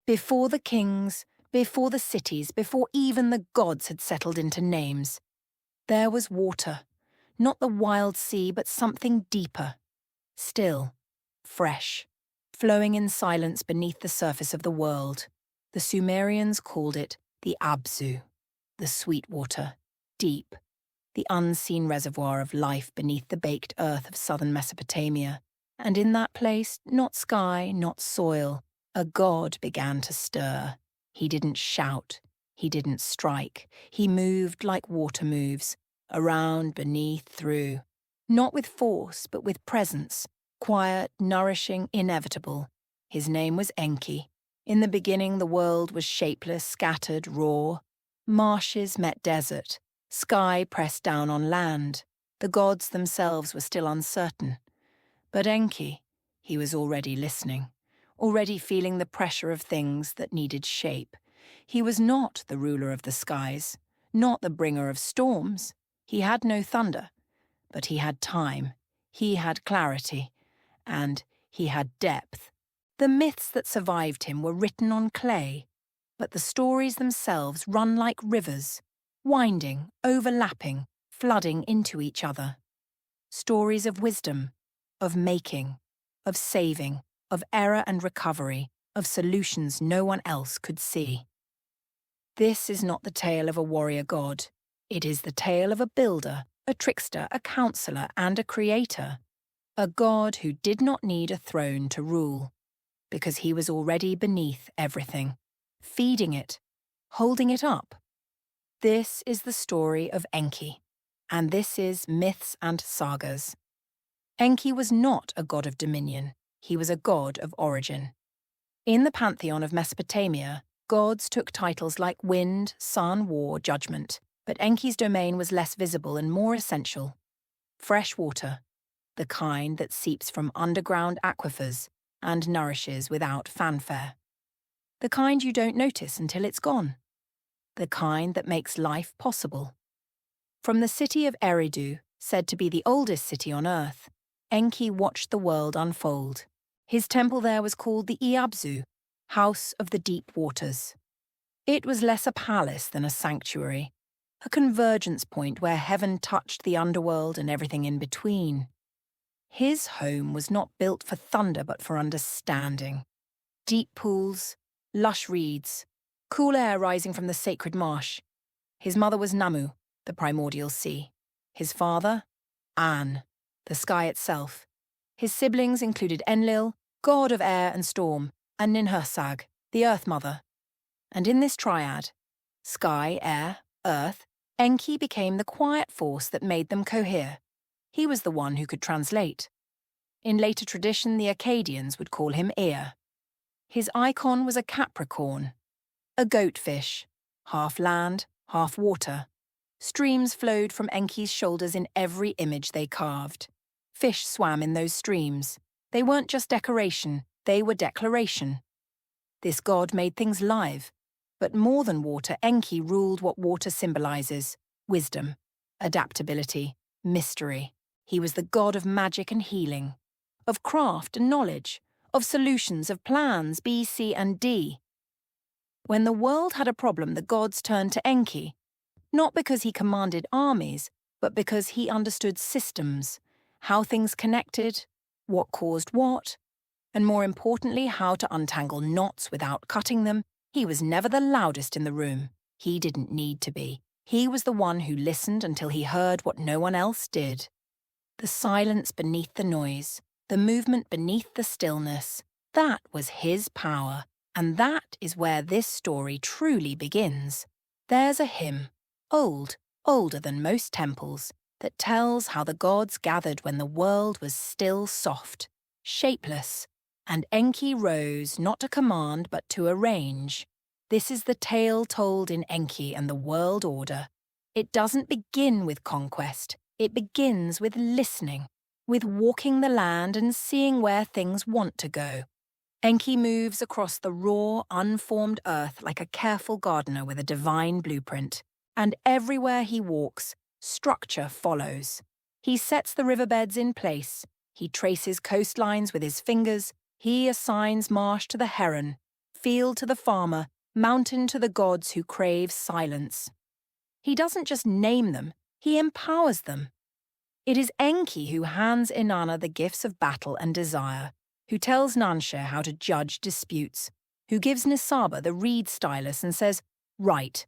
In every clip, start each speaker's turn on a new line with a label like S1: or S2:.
S1: Before the kings, before the cities, before even the gods had settled into names, there was water, not the wild sea, but something deeper, still, fresh, flowing in silence beneath the surface of the world. The Sumerians called it the Abzu, the sweet water, deep, the unseen reservoir of life beneath the baked earth of southern Mesopotamia. And in that place, not sky, not soil, a god began to stir. He didn't shout, he didn't strike, he moved like water moves, around, beneath, through. Not with force, but with presence, quiet, nourishing, inevitable. His name was Enki. In the beginning the world was shapeless, scattered, raw. Marshes met desert, sky pressed down on land. The gods themselves were still uncertain. But Enki, he was already listening, already feeling the pressure of things that needed shape. He was not the ruler of the skies, not the bringer of storms. He had no thunder, but he had time, he had clarity, and he had depth. The myths that survived him were written on clay, but the stories themselves run like rivers, winding, overlapping, flooding into each other. Stories of wisdom, of making, of saving, of error and recovery, of solutions no one else could see. This is not the tale of a warrior god. It is the tale of a builder, a trickster, a counselor, and a creator. A god who did not need a throne to rule, because he was already beneath everything, feeding it, holding it up. This is the story of Enki, and this is Myths and Sagas. Enki was not a god of dominion, he was a god of origin. In the pantheon of Mesopotamia, gods took titles like wind, sun, war, judgment, but Enki's domain was less visible and more essential. Fresh water, the kind that seeps from underground aquifers and nourishes without fanfare. The kind you don't notice until it's gone. The kind that makes life possible. From the city of Eridu, said to be the oldest city on earth, Enki watched the world unfold. His temple there was called the Iabzu, House of the Deep Waters. It was less a palace than a sanctuary, a convergence point where heaven touched the underworld and everything in between. His home was not built for thunder but for understanding. Deep pools, lush reeds, cool air rising from the sacred marsh. His mother was Namu, the primordial sea. His father, An, the sky itself. His siblings included Enlil, god of air and storm, and Ninhursag, the Earth Mother. And in this triad, sky, air, earth, Enki became the quiet force that made them cohere. He was the one who could translate. In later tradition, the Akkadians would call him Ea. His icon was a Capricorn, a goatfish, half land, half water. Streams flowed from Enki's shoulders in every image they carved. Fish swam in those streams. They weren't just decoration, they were declaration. This god made things live. But more than water, Enki ruled what water symbolizes: wisdom, adaptability, mystery. He was the god of magic and healing, of craft and knowledge, of solutions, of plans, B, C, and D. When the world had a problem, the gods turned to Enki, not because he commanded armies, but because he understood systems, how things connected, what caused what, and more importantly, how to untangle knots without cutting them. He was never the loudest in the room. He didn't need to be. He was the one who listened until he heard what no one else did. The silence beneath the noise, the movement beneath the stillness, that was his power, and that is where this story truly begins. There's a hymn, older than most temples, that tells how the gods gathered when the world was still soft, shapeless, and Enki rose not to command but to arrange. This is the tale told in Enki and the world order. It doesn't begin with conquest, it begins with listening, with walking the land and seeing where things want to go. Enki moves across the raw, unformed earth like a careful gardener with a divine blueprint, and everywhere he walks, structure follows. He sets the riverbeds in place, he traces coastlines with his fingers, he assigns marsh to the heron, field to the farmer, mountain to the gods who crave silence. He doesn't just name them, he empowers them. It is Enki who hands Inanna the gifts of battle and desire, who tells Nanshe how to judge disputes, who gives Nisaba the reed stylus and says, "Right."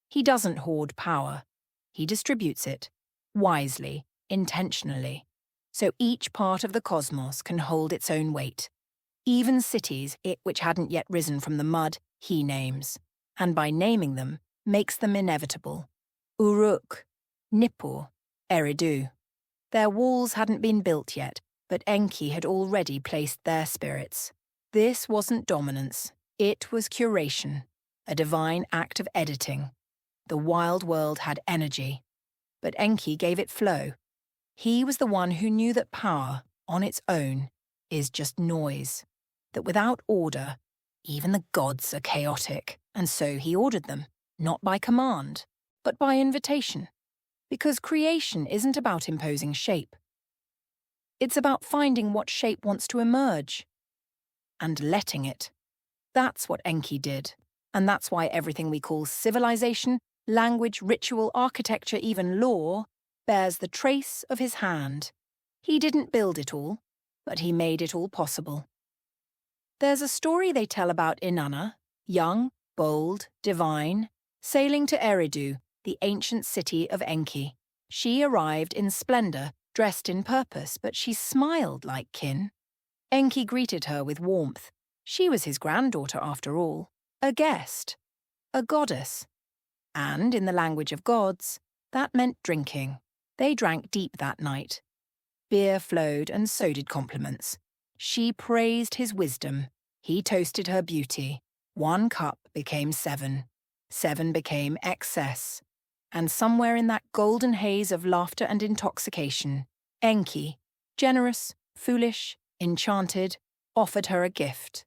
S1: He doesn't hoard power. He distributes it, wisely, intentionally, so each part of the cosmos can hold its own weight. Even cities, which hadn't yet risen from the mud, he names, and by naming them, makes them inevitable. Uruk, Nippur, Eridu. Their walls hadn't been built yet, but Enki had already placed their spirits. This wasn't dominance, it was curation, a divine act of editing. The wild world had energy, but Enki gave it flow. He was the one who knew that power, on its own, is just noise, that without order, even the gods are chaotic, and so he ordered them, not by command, but by invitation. Because creation isn't about imposing shape. It's about finding what shape wants to emerge. And letting it. That's what Enki did. And that's why everything we call civilization, language, ritual, architecture, even law, bears the trace of his hand. He didn't build it all, but he made it all possible. There's a story they tell about Inanna, young, bold, divine, sailing to Eridu, the ancient city of Enki. She arrived in splendor, dressed in purpose, but she smiled like kin. Enki greeted her with warmth. She was his granddaughter after all, a guest, a goddess. And in the language of gods, that meant drinking. They drank deep that night. Beer flowed and so did compliments. She praised his wisdom. He toasted her beauty. 1 cup became 7. 7 became excess. And somewhere in that golden haze of laughter and intoxication, Enki, generous, foolish, enchanted, offered her a gift.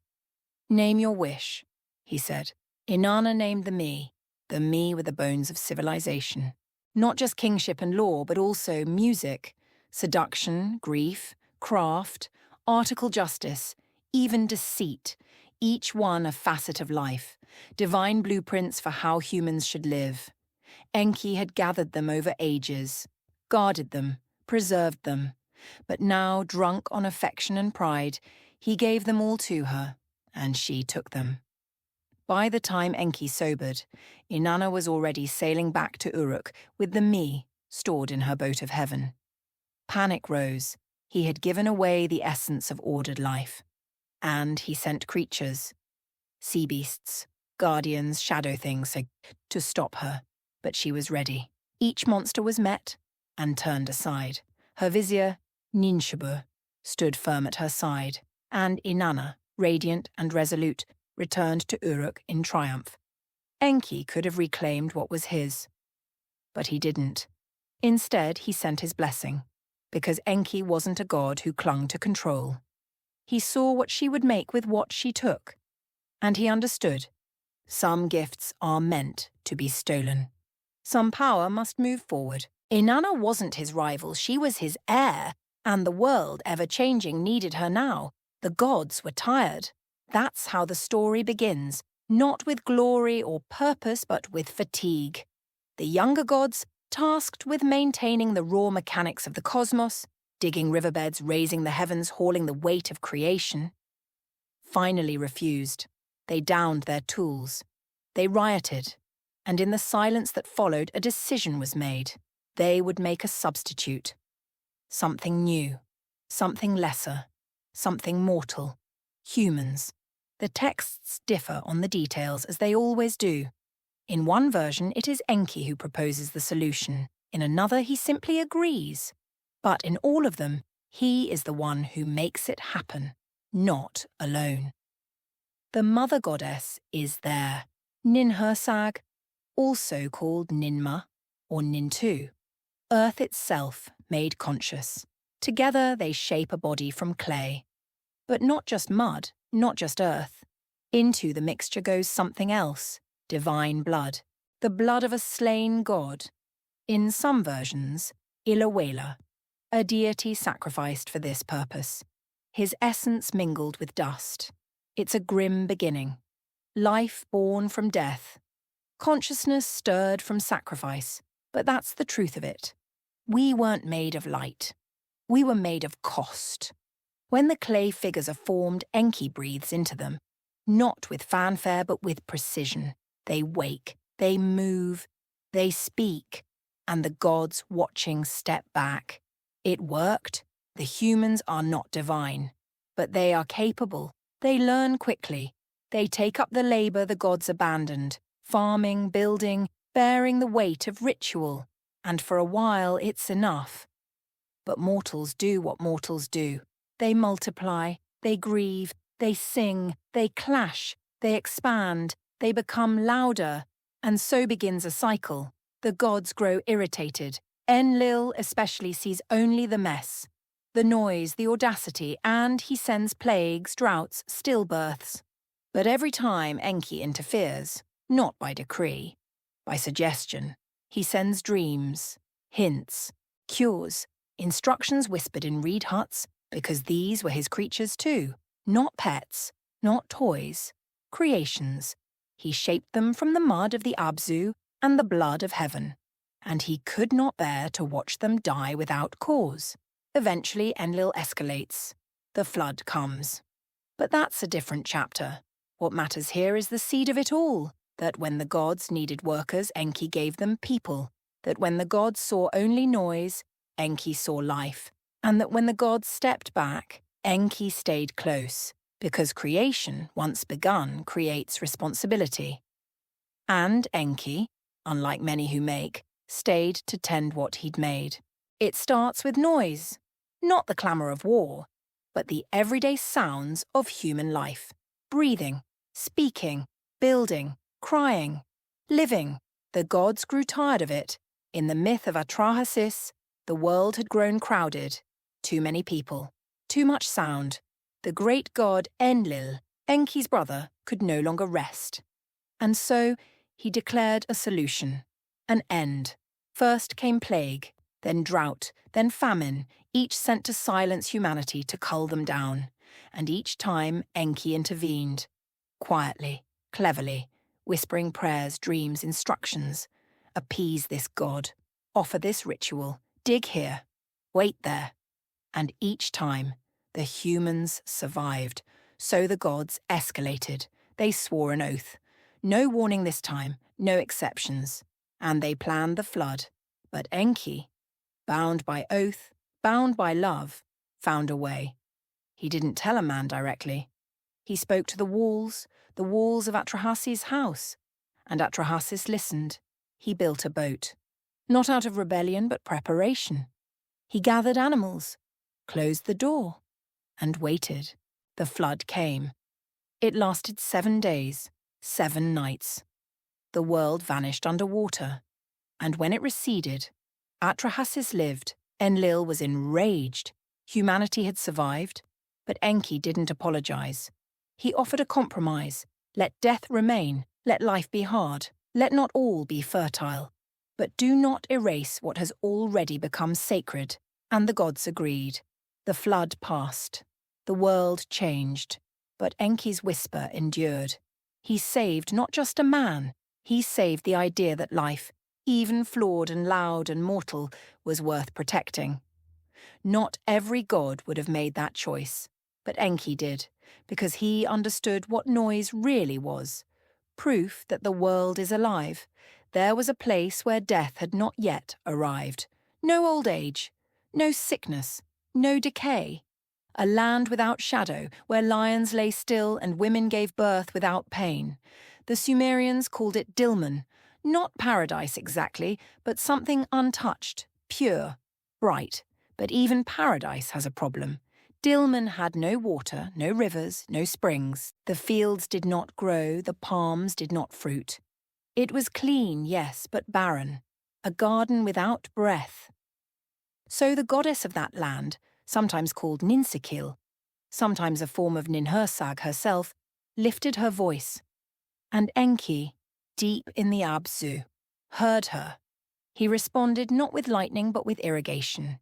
S1: "Name your wish," he said. Inanna named the me with the bones of civilization. Not just kingship and law, but also music, seduction, grief, craft, article justice, even deceit, each one a facet of life, divine blueprints for how humans should live. Enki had gathered them over ages, guarded them, preserved them, but now, drunk on affection and pride, he gave them all to her, and she took them. By the time Enki sobered, Inanna was already sailing back to Uruk with the me stored in her boat of heaven. Panic rose. He had given away the essence of ordered life. And he sent creatures, sea beasts, guardians, shadow things, to stop her. But she was ready. Each monster was met and turned aside. Her vizier, Ninshabu, stood firm at her side, and Inanna, radiant and resolute, returned to Uruk in triumph. Enki could have reclaimed what was his. But he didn't. Instead, he sent his blessing, because Enki wasn't a god who clung to control. He saw what she would make with what she took, and he understood. Some gifts are meant to be stolen. Some power must move forward. Inanna wasn't his rival, she was his heir, and the world, ever-changing, needed her now. The gods were tired. That's how the story begins, not with glory or purpose, but with fatigue. The younger gods, tasked with maintaining the raw mechanics of the cosmos, digging riverbeds, raising the heavens, hauling the weight of creation, finally refused. They downed their tools. They rioted. And in the silence that followed, a decision was made. They would make a substitute. Something new. Something lesser. Something mortal. Humans. The texts differ on the details, as they always do. In one version, it is Enki who proposes the solution. In another, he simply agrees. But in all of them, he is the one who makes it happen, not alone. The mother goddess is there. Ninhursag, also called Ninmah or Nintu, Earth itself made conscious. Together they shape a body from clay. But not just mud, not just earth. Into the mixture goes something else, divine blood, the blood of a slain god. In some versions, Ilawela, a deity sacrificed for this purpose. His essence mingled with dust. It's a grim beginning. life born from death, consciousness stirred from sacrifice. But that's the truth of it. We weren't made of light. We were made of cost. When the clay figures are formed, Enki breathes into them, not with fanfare but with precision. They wake, they move, they speak, and the gods watching step back. It worked. The humans are not divine, but they are capable. They learn quickly. They take up the labor the gods abandoned, farming, building, bearing the weight of ritual, and for a while it's enough. But mortals do what mortals do. They multiply, they grieve, they sing, they clash, they expand, they become louder, and so begins a cycle. The gods grow irritated. Enlil especially sees only the mess, the noise, the audacity, and he sends plagues, droughts, stillbirths. But every time Enki interferes, not by decree, by suggestion, he sends dreams, hints, cures, instructions whispered in reed huts, because these were his creatures too, not pets, not toys, creations. He shaped them from the mud of the Abzu and the blood of heaven, and he could not bear to watch them die without cause. Eventually Enlil escalates. The flood comes. But that's a different chapter. What matters here is the seed of it all, that when the gods needed workers, Enki gave them people, that when the gods saw only noise, Enki saw life, and that when the gods stepped back, Enki stayed close, because creation, once begun, creates responsibility. And Enki, unlike many who make, stayed to tend what he'd made. It starts with noise, not the clamour of war, but the everyday sounds of human life. Breathing, speaking, building, crying, living. The gods grew tired of it. In the myth of Atrahasis, the world had grown crowded. Too many people, too much sound. The great god Enlil, Enki's brother, could no longer rest. And so he declared a solution, an end. First came plague, then drought, then famine, each sent to silence humanity, to cull them down. And each time Enki intervened, quietly, cleverly, whispering prayers, dreams, instructions. Appease this god, offer this ritual, dig here, wait there. And each time, the humans survived. So the gods escalated. They swore an oath. No warning this time, no exceptions. And they planned the flood. But Enki, bound by oath, bound by love, found a way. He didn't tell a man directly. He spoke to the walls of Atrahasis' house. And Atrahasis listened. He built a boat. Not out of rebellion, but preparation. He gathered animals, closed the door, and waited. The flood came. It lasted 7 days, 7 nights. The world vanished under water. And when it receded, Atrahasis lived. Enlil was enraged. Humanity had survived, but Enki didn't apologize. He offered a compromise. Let death remain, let life be hard, let not all be fertile. But do not erase what has already become sacred. And the gods agreed. The flood passed. The world changed. But Enki's whisper endured. He saved not just a man, he saved the idea that life, even flawed and loud and mortal, was worth protecting. Not every god would have made that choice, but Enki did, because he understood what noise really was. Proof that the world is alive. There was a place where death had not yet arrived. No old age, no sickness, no decay. A land without shadow, where lions lay still and women gave birth without pain. The Sumerians called it Dilmun, not paradise exactly, but something untouched, pure, bright. But even paradise has a problem. Dilmun had no water, no rivers, no springs. The fields did not grow, the palms did not fruit. It was clean, yes, but barren, a garden without breath. So the goddess of that land, sometimes called Ninsikil, sometimes a form of Ninhursag herself, lifted her voice. And Enki, deep in the Abzu, heard her. He responded not with lightning but with irrigation.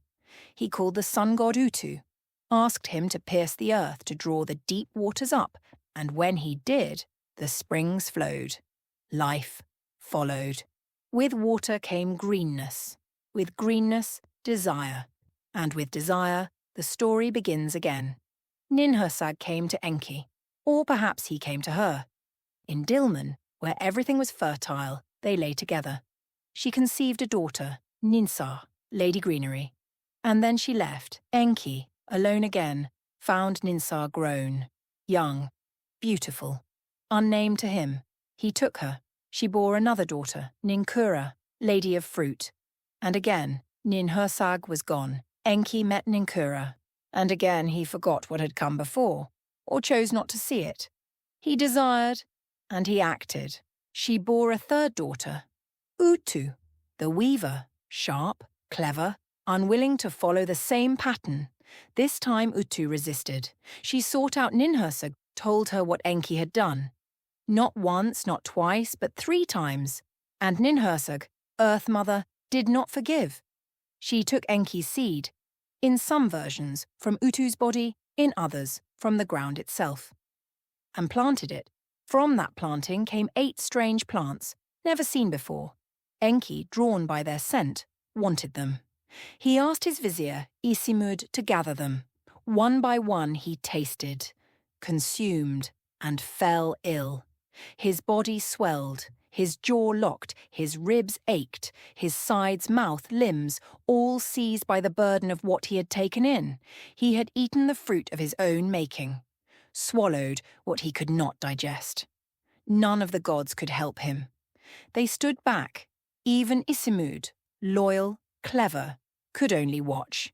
S1: He called the sun god Utu, asked him to pierce the earth to draw the deep waters up, and when he did, The springs flowed. Life followed. With water came greenness. With greenness, desire. And with desire, the story begins again. Ninhursag came to Enki. Or perhaps he came to her. In Dilmun, where everything was fertile, they lay together. She conceived a daughter, Ninsar, Lady Greenery. And then she left. Enki, alone again, found Ninsar grown, young, beautiful, unnamed to him. He took her. She bore another daughter, Ninkura, Lady of Fruit. And again, Ninhursag was gone. Enki met Ninkura. And again he forgot what had come before, or chose not to see it. He desired, and he acted. She bore a third daughter, Utu, the weaver, sharp, clever, unwilling to follow the same pattern. This time Utu resisted. She sought out Ninhursag, told her what Enki had done. Not once, not twice, but 3 times. And Ninhursag, Earth Mother, did not forgive. She took Enki's seed, in some versions from Utu's body, in others from the ground itself, and planted it. From that planting came 8 strange plants, never seen before. Enki, drawn by their scent, wanted them. He asked his vizier, Isimud, to gather them. One by one he tasted, consumed, and fell ill. His body swelled, his jaw locked, his ribs ached, his sides, mouth, limbs, all seized by the burden of what he had taken in. He had eaten the fruit of his own making, swallowed what he could not digest. None of the gods could help him. They stood back. Even Isimud, loyal, clever, could only watch.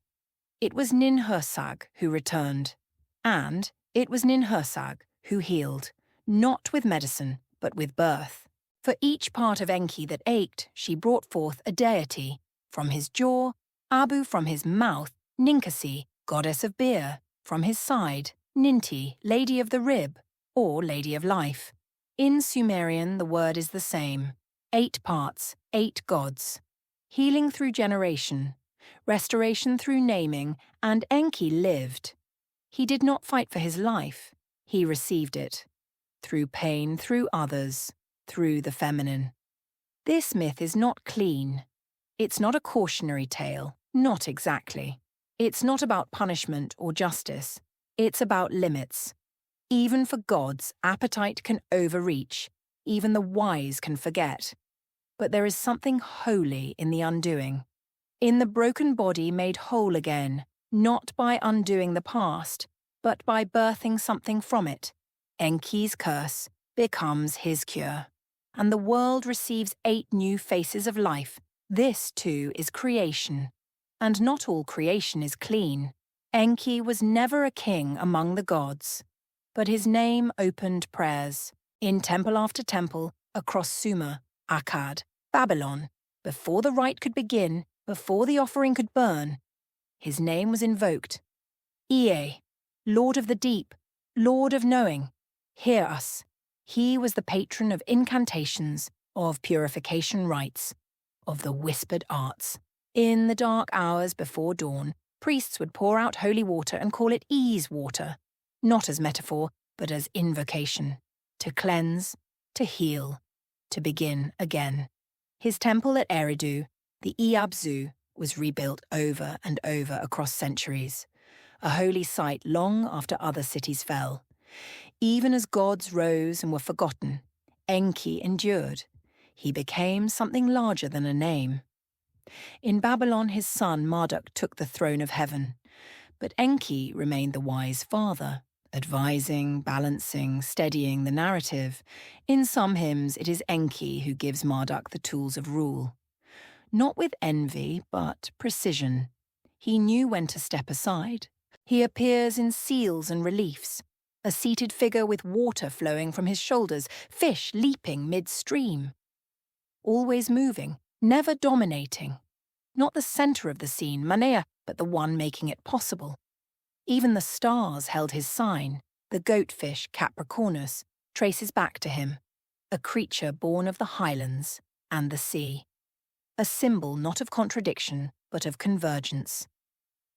S1: It was Ninhursag who returned. And it was Ninhursag who healed, not with medicine, but with birth. For each part of Enki that ached, she brought forth a deity. From his jaw, Abu; from his mouth, Ninkasi, goddess of beer; from his side, Ninti, lady of the rib, or lady of life. In Sumerian, the word is the same. 8 parts, 8 gods. Healing through generation, restoration through naming, and Enki lived. He did not fight for his life. He received it. Through pain, through others, through the feminine. This myth is not clean. It's not a cautionary tale, not exactly. It's not about punishment or justice. It's about limits. Even for gods, appetite can overreach. Even the wise can forget. But there is something holy in the undoing. In the broken body made whole again, not by undoing the past, but by birthing something from it. Enki's curse becomes his cure. And the world receives 8 new faces of life. This, too, is creation. And not all creation is clean. Enki was never a king among the gods. But his name opened prayers. In temple after temple, across Sumer, Akkad, Babylon, before the rite could begin, before the offering could burn, his name was invoked. Ea, Lord of the Deep, Lord of Knowing, hear us. He was the patron of incantations, of purification rites, of the whispered arts. In the dark hours before dawn, priests would pour out holy water and call it ease water, not as metaphor, but as invocation, to cleanse, to heal, to begin again. His temple at Eridu, the Iabzu, was rebuilt over and over across centuries, a holy site long after other cities fell. Even as gods rose and were forgotten, Enki endured. He became something larger than a name. In Babylon, his son Marduk took the throne of heaven, but Enki remained the wise father, advising, balancing, steadying the narrative. In some hymns, it is Enki who gives Marduk the tools of rule. Not with envy, but precision. He knew when to step aside. He appears in seals and reliefs, a seated figure with water flowing from his shoulders, fish leaping mid-stream. Always moving, never dominating. Not the centre of the scene, Manea, but the one making it possible. Even the stars held his sign. The goatfish, Capricornus, traces back to him, a creature born of the highlands and the sea. A symbol not of contradiction, but of convergence.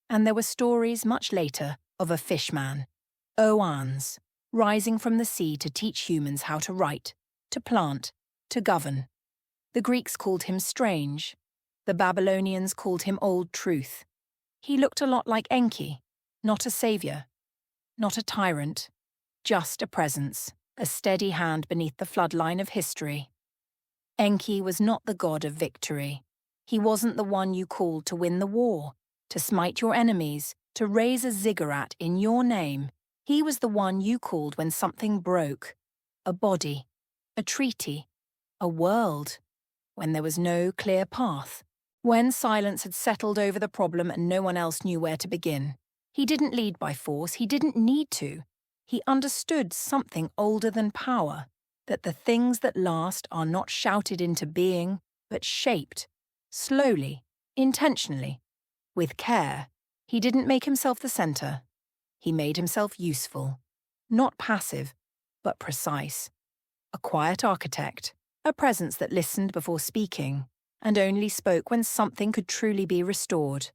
S1: And there were stories much later of a fishman, Oans, rising from the sea to teach humans how to write, to plant, to govern. The Greeks called him strange. The Babylonians called him old truth. He looked a lot like Enki, not a savior, not a tyrant, just a presence, a steady hand beneath the floodline of history. Enki was not the god of victory. He wasn't the one you called to win the war, to smite your enemies, to raise a ziggurat in your name. He was the one you called when something broke. A body, a treaty, a world. When there was no clear path. When silence had settled over the problem and no one else knew where to begin. He didn't lead by force, he didn't need to. He understood something older than power, that the things that last are not shouted into being, but shaped, slowly, intentionally, with care. He didn't make himself the center. He made himself useful, not passive, but precise. A quiet architect, a presence that listened before speaking, and only spoke when something could truly be restored.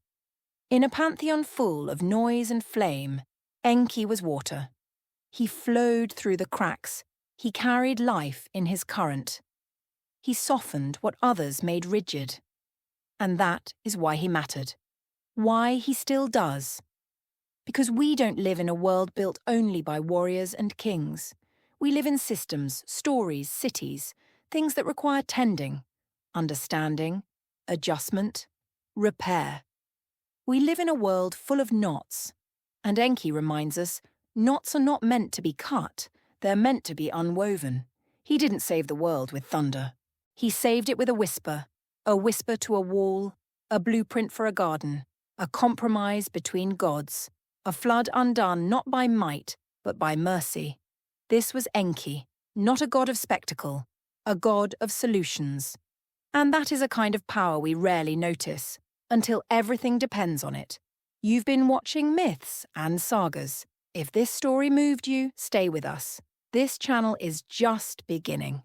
S1: In a pantheon full of noise and flame, Enki was water. He flowed through the cracks. He carried life in his current. He softened what others made rigid. And that is why he mattered. Why he still does. Because we don't live in a world built only by warriors and kings. We live in systems, stories, cities, things that require tending, understanding, adjustment, repair. We live in a world full of knots, and Enki reminds us, knots are not meant to be cut, they're meant to be unwoven. He didn't save the world with thunder. He saved it with a whisper to a wall, a blueprint for a garden, a compromise between gods, a flood undone not by might, but by mercy. This was Enki, not a god of spectacle, a god of solutions. And that is a kind of power we rarely notice, until everything depends on it. You've been watching Myths and Sagas. If this story moved you, stay with us. This channel is just beginning.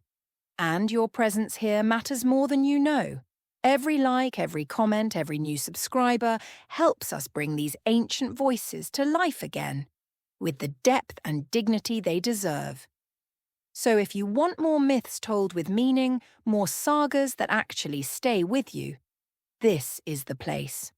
S1: And your presence here matters more than you know. Every like, every comment, every new subscriber helps us bring these ancient voices to life again, with the depth and dignity they deserve. So if you want more myths told with meaning, more sagas that actually stay with you, this is the place.